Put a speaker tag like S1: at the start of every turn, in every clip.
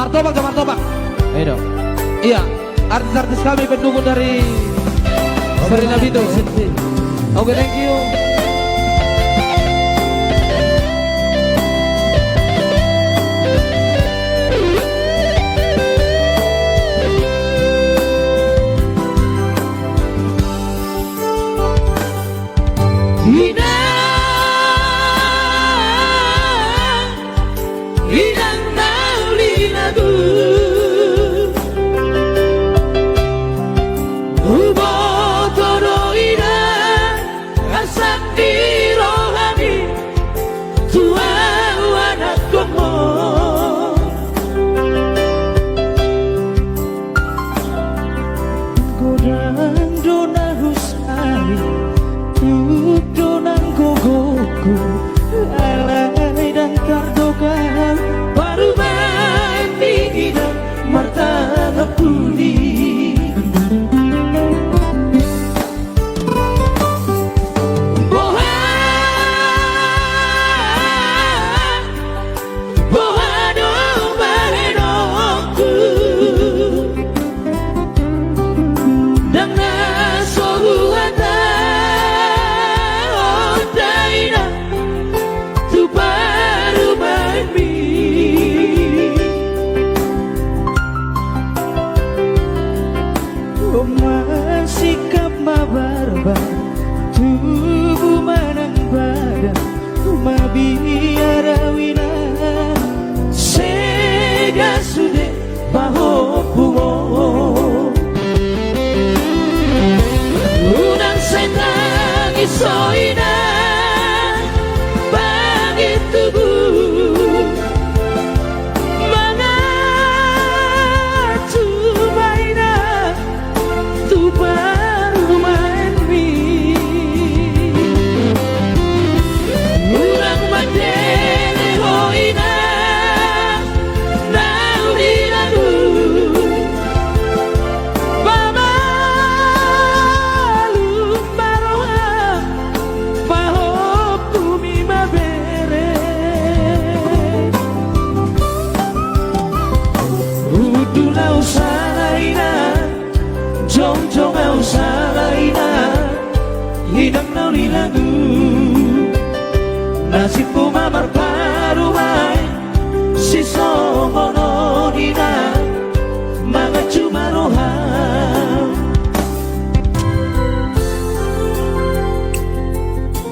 S1: Martabak ya martabak.
S2: Ayo dong.
S1: Iya, artis-artis kami pendukung dari Serena Bito. Oke, thank you.
S3: Alay dan kardokan baru mandi dan martabak pudi. Bohado baredoku dan nasoruhata odaina tu baru mandi. Sikap mabarbar tubuh manang badan mabiara wina sega sude baho pumo unang senang isoina bagi tubuh mengatu baina tu baru main mi urang mandele hoina nauri lalu baba lumbaroa pahopu mi mabere udula usalaina jong-jong usalaina hidang nauri lagu nasibku mamar parumai si songono dina mga cuma roham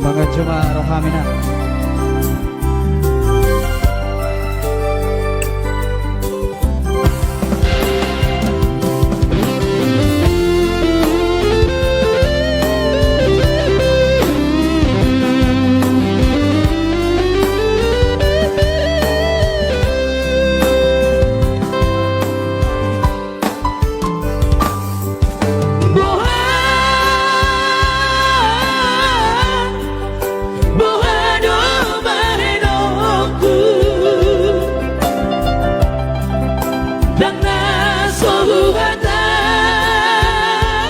S2: Mga cuma rohamina.
S3: Bohado baredoku dan nasoruhata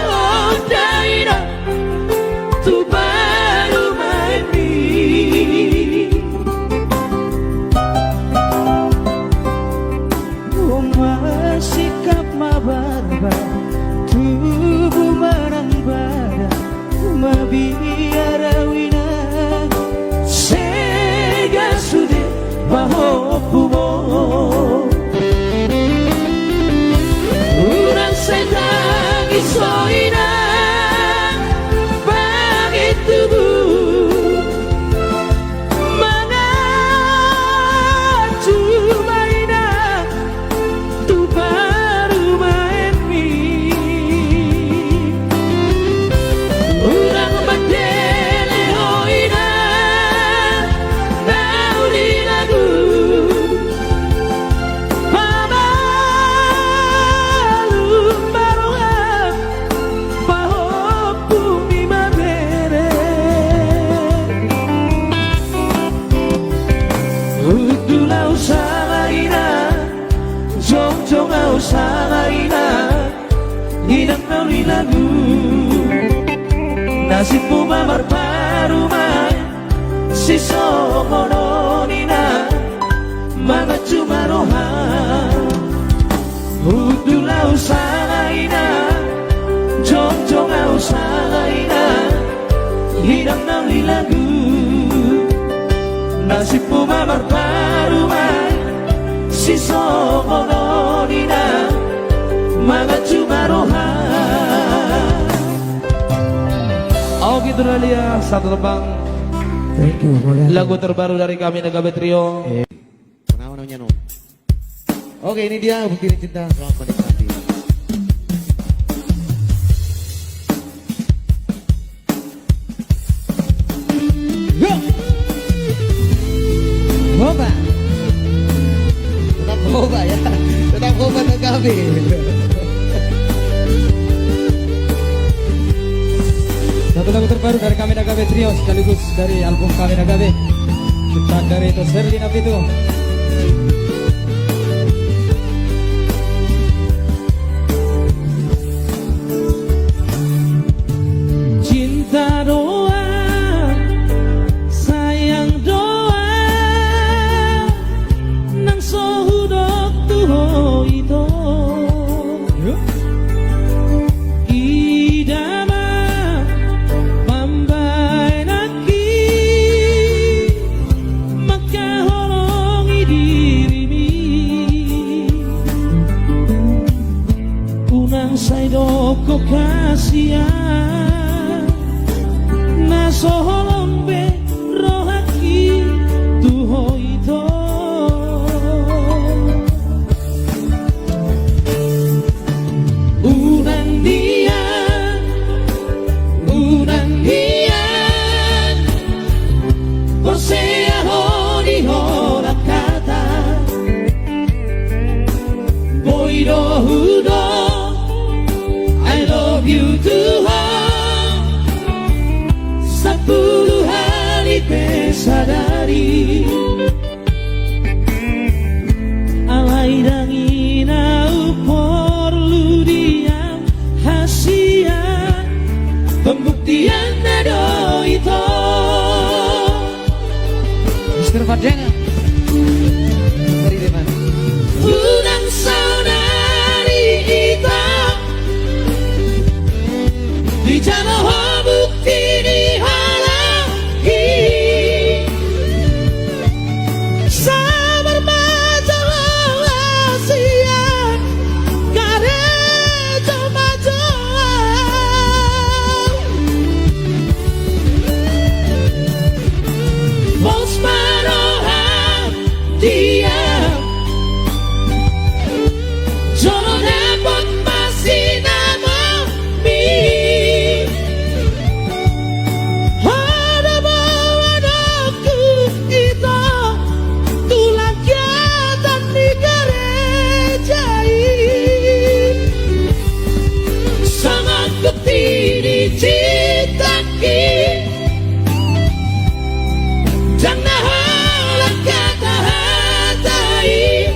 S3: odaina tu baru mandi. Sikap mabarbar tubuh manang badan mabiara wina sega sude baho pumo urang sedang isoina bagi tubuh mengatu baina tu baru main mi urang mandele hoina nauri lagu baba lumbaroa pahopu mi mabere udula usalaina jong-jong usalaina hidang nauri lagu nasibku mamar parumai si songono nina mga cuma roham Nasib pumamar parumay Siso kolorina Mga jumarohan.
S1: Oh gitu Dalia, satu tembang
S3: Thank you.
S1: lagu terbaru dari kami Nagabe Trio.
S4: Kenapa namanya no? Oke, ini dia Bukti Cinta. Selamat menikmati.
S2: Boba.
S4: Tetap coba ya. Tetap coba Nagabe.
S2: Satu lagu terbaru dari kami Nagabe Trio sekaligus dari album kami Nagabe. Ciptaan dari itu Serlina Pitu.
S3: Cinta doa, sayang doa, nang sohudok tuho ito. Idama, pambay naki, magkahorong idirimi. Unang saydo ko kasiyan. Nasoholong be rohaki tuho ito. Unang diyan Posea honi hora kata Boido hudo I love you too Sepuluh hari pesadari Alay dangina upor ludiang hasia Pembuktian nado ito
S2: Mr. Fadena.
S4: Dari Deman.
S3: Unang saudari ito Di janoh bukti di halangi Sabar majalah siang Karejo majalah Bos marohan diam Jono dapat masih namami Ada bawadaku kita Tulang kiatan di gereja Sangat ketini citaki Jangan halang kata hatai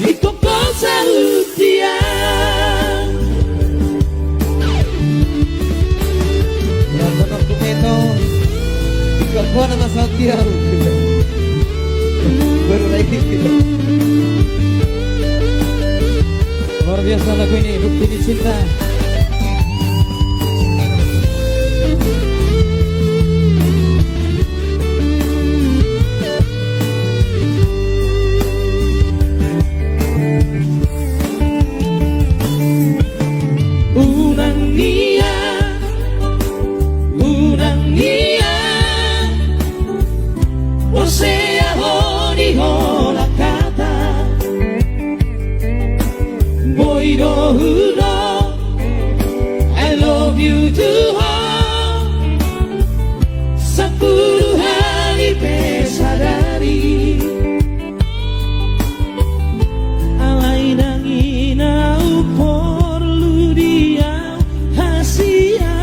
S3: Iko cosa utian
S4: Yang benar Kumeto. Kekuatan nama Santiago. Baru lagi gitu.
S2: Luar biasa lagu ini Bukti Cinta.
S3: Unang niya Osea honi hola kata Boido hudo I love you too Sepuluh hari pesadari Alay dangina upor ludiang hasia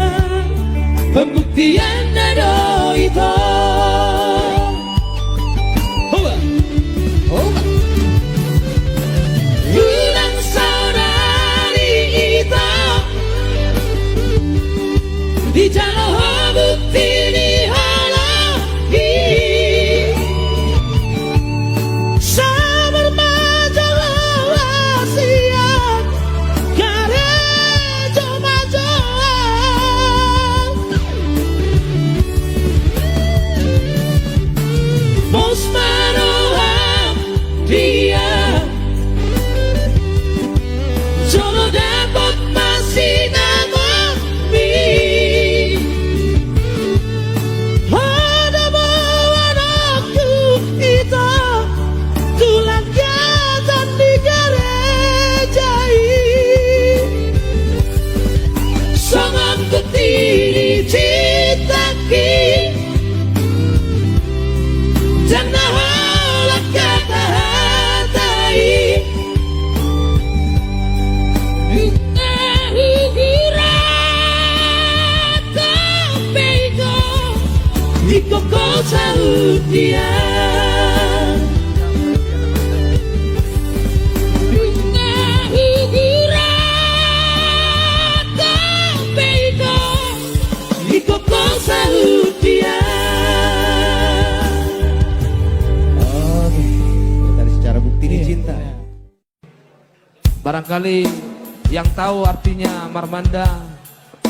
S3: Pembuktian nado ito Unang saudari ito Di janoh bukti di halangi Sabar majalah siang Karena putihan bunga uguran tapi iko kosa hutian.
S4: Oke. Dari secara bukti ini cinta.
S1: Barangkali yang tahu artinya Marmanda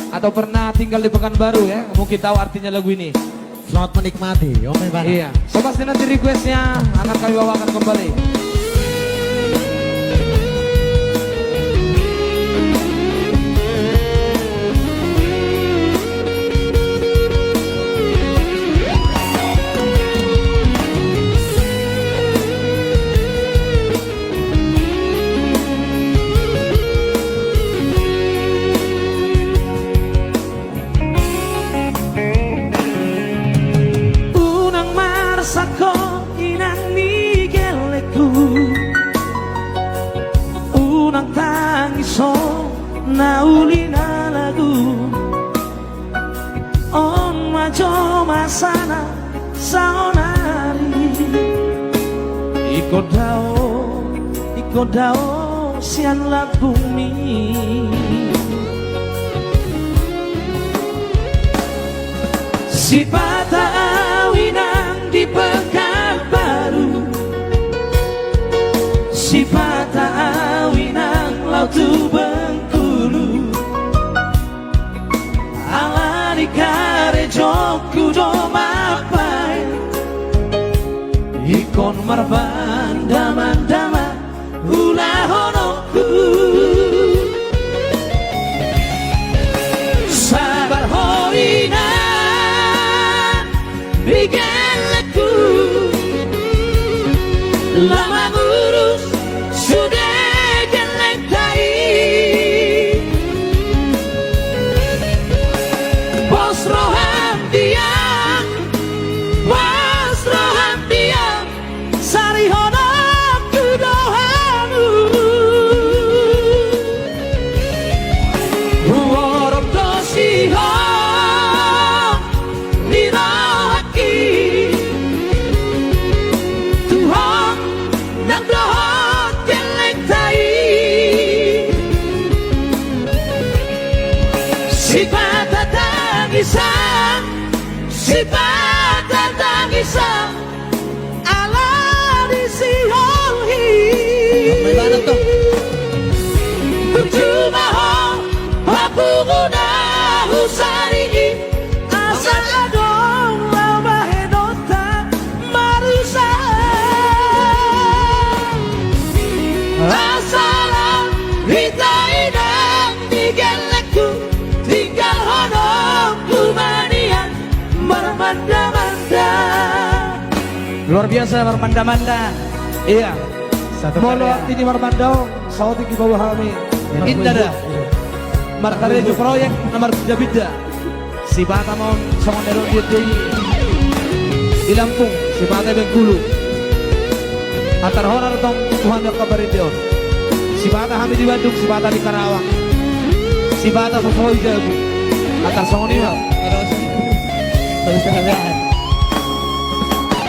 S1: atau pernah tinggal di Pekanbaru ya, mungkin tahu artinya lagu ini.
S4: Selamat menikmati. Om Ivan.
S1: Iya. So pasti nanti requestnya akan kami bawakan kembali.
S3: Unang marsako inang nigeleku unang tangiso naulina lagu on majo masana saonari iko dao sian la bumi. Si Patawinang di Pekanbaru, si Patawinang Lautu Bengkulu, ala di Karejo kudo mapai, ikon marbandama ulah honoku. Sabar hoina bigalaku lama ngurus sudah gelentai bos roham dia sari honok kudohanu warok dosiho si patatangisa ala di siholhi
S4: Gimana tuh?
S3: percuma ho hapuguna husari asa adong lama hedota marusa asalam hita inang digeleku tinggal honok kumanian Marmanda-manda.
S1: Luar biasa Marmanda-manda. Iya. Molo ini Marmanda, saud di bawah kami. Indah dah. Markarejo proyek nomor 3 bida. Si Batamon sama Nero di Lampung, si Bata Bengkulu. Antar horar tong Tuhan yang kabarin dia. Si Bata kami di Bandung, si Bata di Karawang. Si Bata sesuai jago. Antar songoniwa.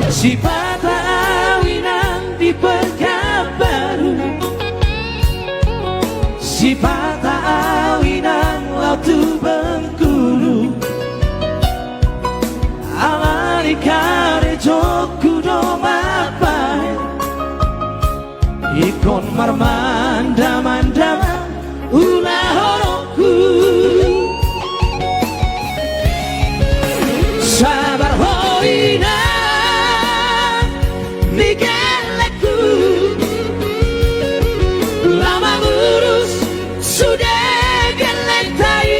S3: Si Patawinang di Pekanbaru, si Patawinang Lautu Bengkulu, ala di Karejo kudo mapai, ikon marmanda-manda ulah horoku. Sabar hoina migeleku lama ngurus sudah gelentai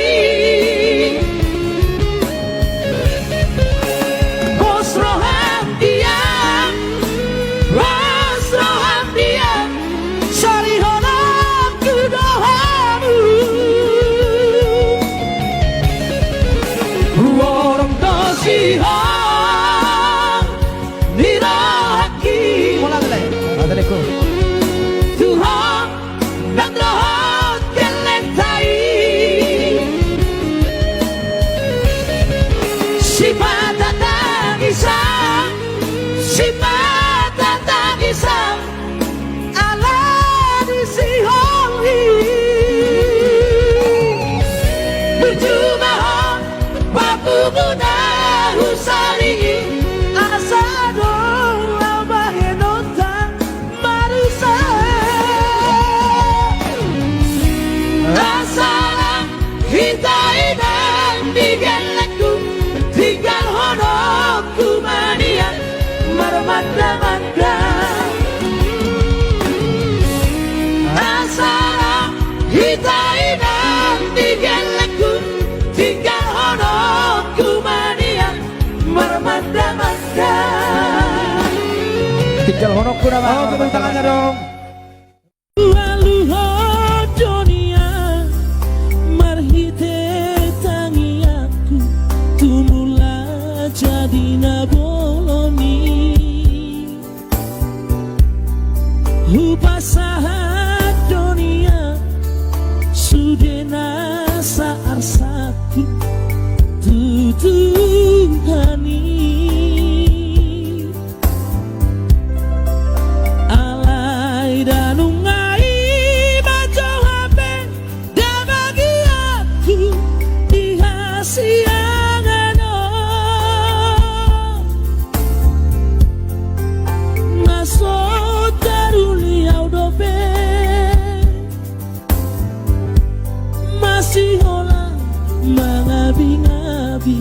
S3: bos roham dia sari honok kudohanu Hitainang digelekku tinggal honokku mania marmanda-manda asara hitainang digelekku tinggal honokku mania marmanda-manda.
S1: Tinggal honokku nama. Oh, tepuk tangannya dong.
S3: Lalu dunia marhite tangiaku tumula jadi nabolomi hupasahat dunia sudena saar satu tutuhani alai danungai bajo hape da bagi aku di hasiangano naso daruli audope masih olah mengabi-ngabi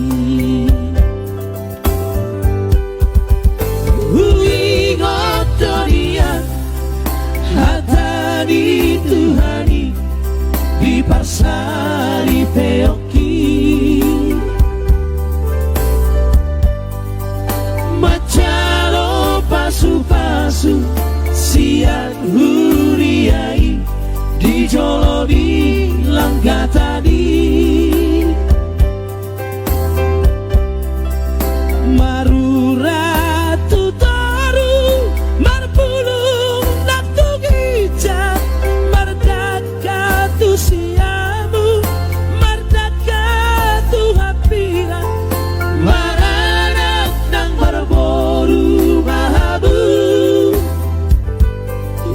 S3: ingat dunia hatani Tuhani di parsari peoki macalo pasu-pasu siang huriai di jolo di langga tadi maruratu taru marpulung naktu gijak mardaka tu siamu mardaka tu hapira maranak nang marboru mahabu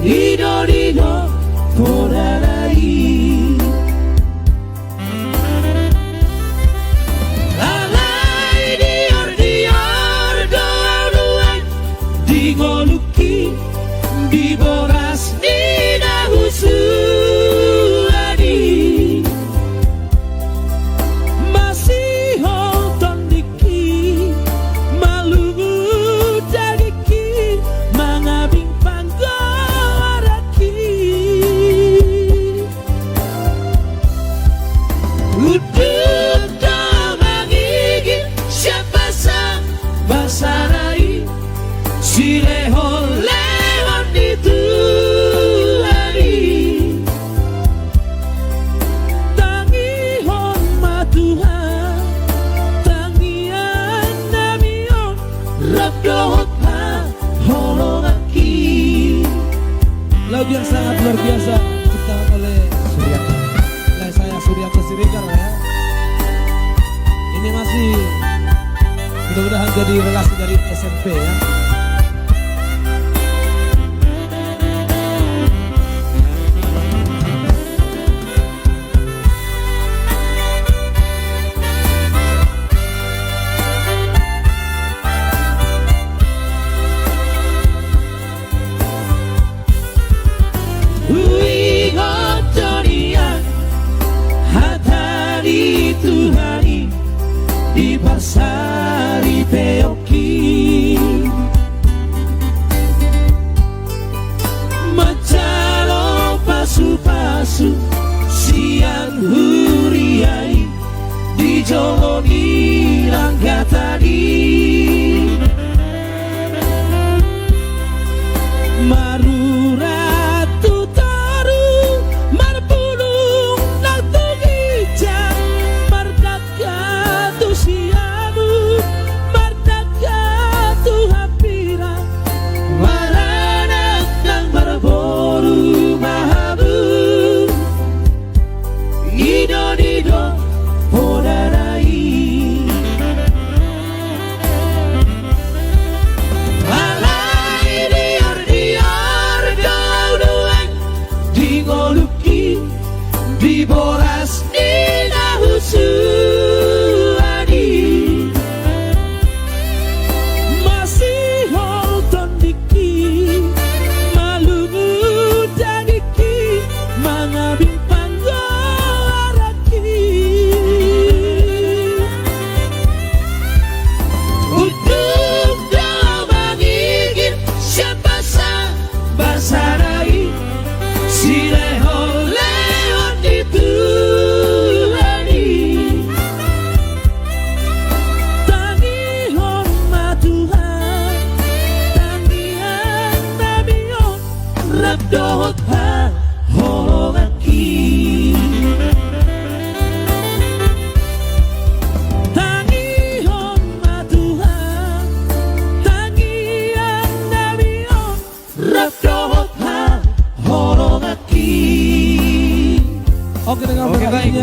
S3: hido-hido podarai alai dior doa-doa digoluki diboras dinahusuadi masih honton diki malungu dadiki mangabing panggoaraki uduk damangigi siapa sang basarai silehon-lehon itu hari tangihon matuhan tangian namion rabdohot ha holongaki.
S1: Lagu yang sangat luar biasa diciptakan oleh Suryanto. Nah, saya Suryanto Siregar ya. Ini masih mudah-mudahan jadi relasi dari SMP ya.
S3: Ingat dunia hatani Tuhani di parsari peoki macalo pasu-pasu siang huriai di jolo di langga tadi maruratu taru marpulung naktu gijak mardaka tu siamu mardaka tu hapira maranak nang marboru mahabu idoni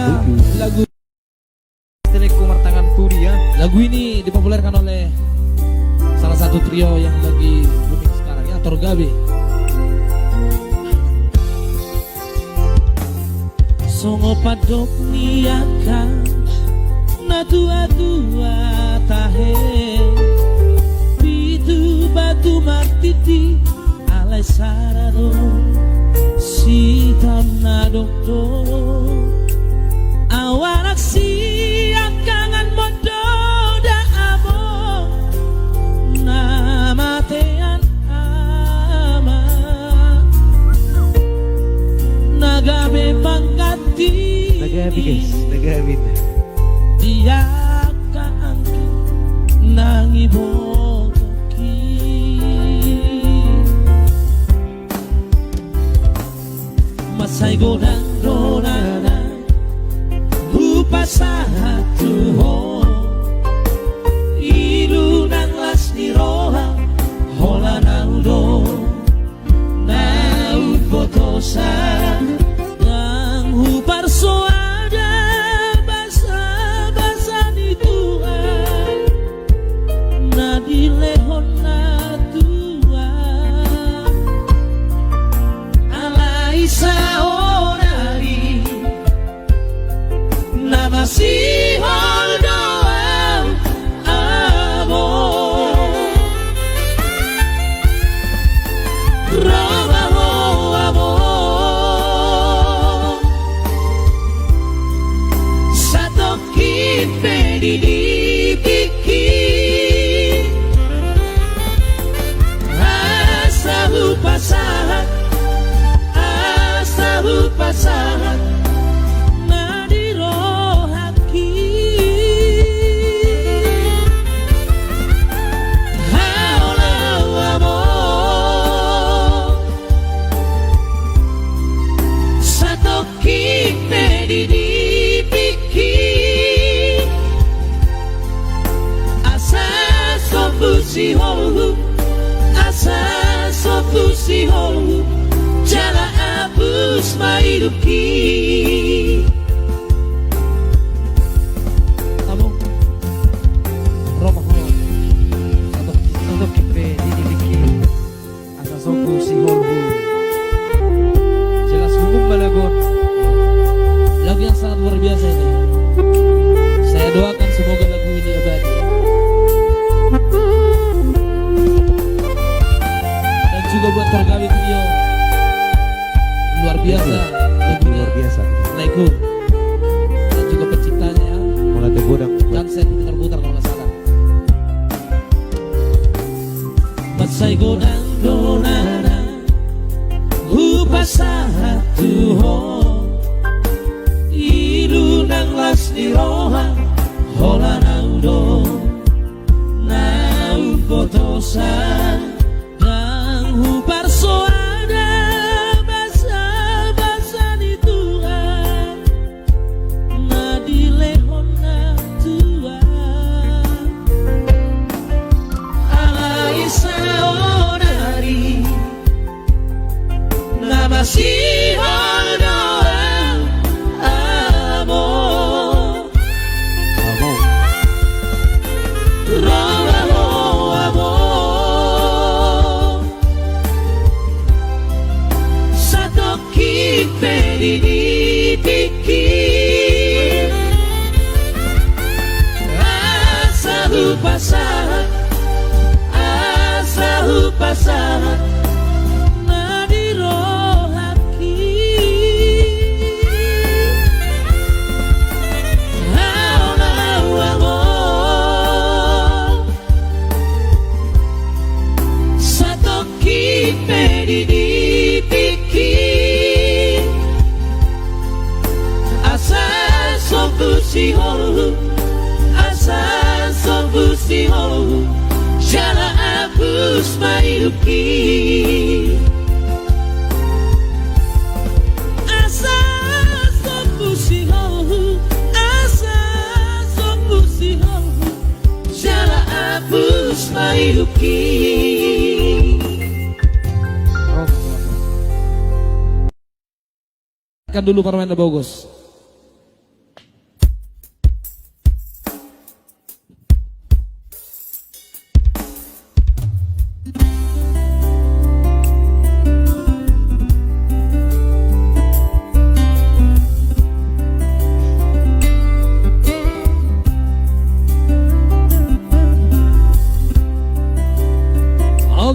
S2: selanjutnya lagu
S1: Istriku Martangan Tudi ya.
S2: lagu ini dipopulerkan oleh salah satu trio yang lagi booming sekarang ya, Torgabe.
S3: Songo padok niakan na tua-tua tahe pitu batu matiti alai sarado si tamna dokto awarak si akangan modo da amo namatean ama nagabe pangkati
S4: Nagabi guys, nagabi.
S3: dia kaangki nang ibotoki masay godang donana lupa satu ho ilu nang las ni roha hola nang do nang botosa nang hupar soada basa ni Tuhan na dilehon na Tuhan alai saorari na masihol doang amor robaho amor satu kipe dipikir asa lupa sahat na dirohaki haulau amor satu kipe dipikir asa sopusi holu asa sopusi holu jala abus mairuki
S2: Kamu Roma ho
S1: Satu kipe didiliki asa soku si horbu jelas hukum balagon.
S2: lagu yang sangat luar biasa ini. Saya doakan semoga lagu ini abadi dan juga buat Torgabe trio luar biasa lagunya,
S4: Luar biasa.
S2: Laiku dan juga penciptanya ya,
S4: Mulai tergodang.
S2: Jansen putar-putar kalau nggak salah.
S3: Masay godang donana lupa satu ho ilu nang las ni roha hola nang do nang botosa nang hupar soada basa ni Tuhan na dilehon na Tuhan alai saorari na masihol doang amor robaho amor satu kipe dipikir asa lupa sahat na dirohaki haulau amor satu kipe dipikir asa sopusi holu asa sopusi holu jala abus mairuki asa sopusi holu asa sopusi holu jala abus mairuki
S2: Kan dulu Parmenda Bogos.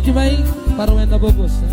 S2: Jumai Parwen Nabobos.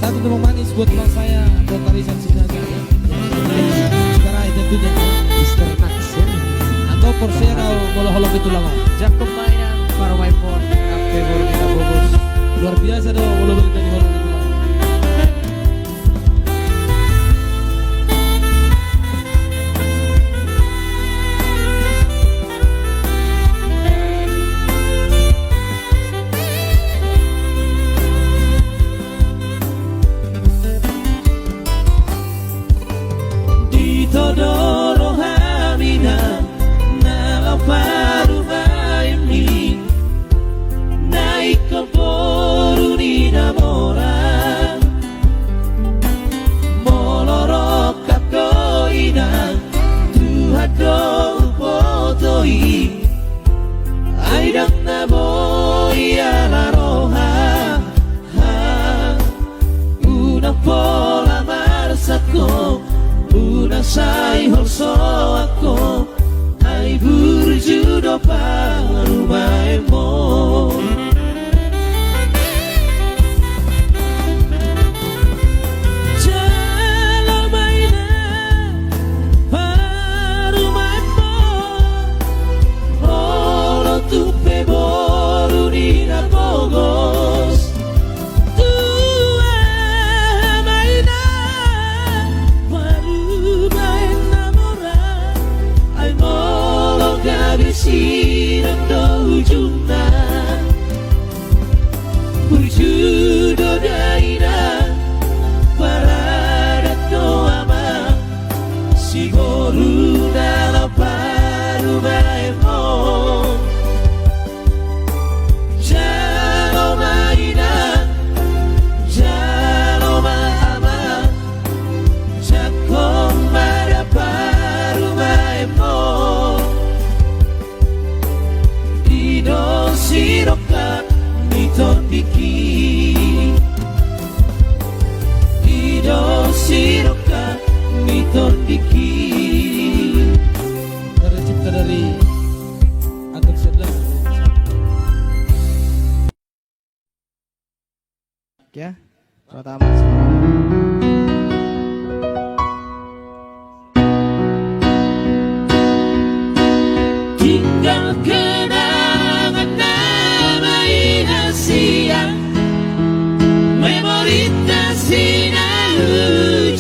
S2: Satu tepuk manis buat teman saya, Rotarisan Sinaga. Sekarang tentunya Mr. Nax ya. Atau Porsera Molo-holo itu lama.
S1: Jakob mainan para maipon kafe kita bobos.
S2: Luar biasa dong Molo-holo itu lama.
S3: Todoro hamina na paru maimi naik ke boru di namora molorok kakoina tuhado potoi aidang na boya la roha una pola marsako sai holso ako ay burjudo paru maemo jalo maina paru maemo olo tupe boru di na bogos sirang do ujungna Tinggal kenangan namai hasia memori tak sinalu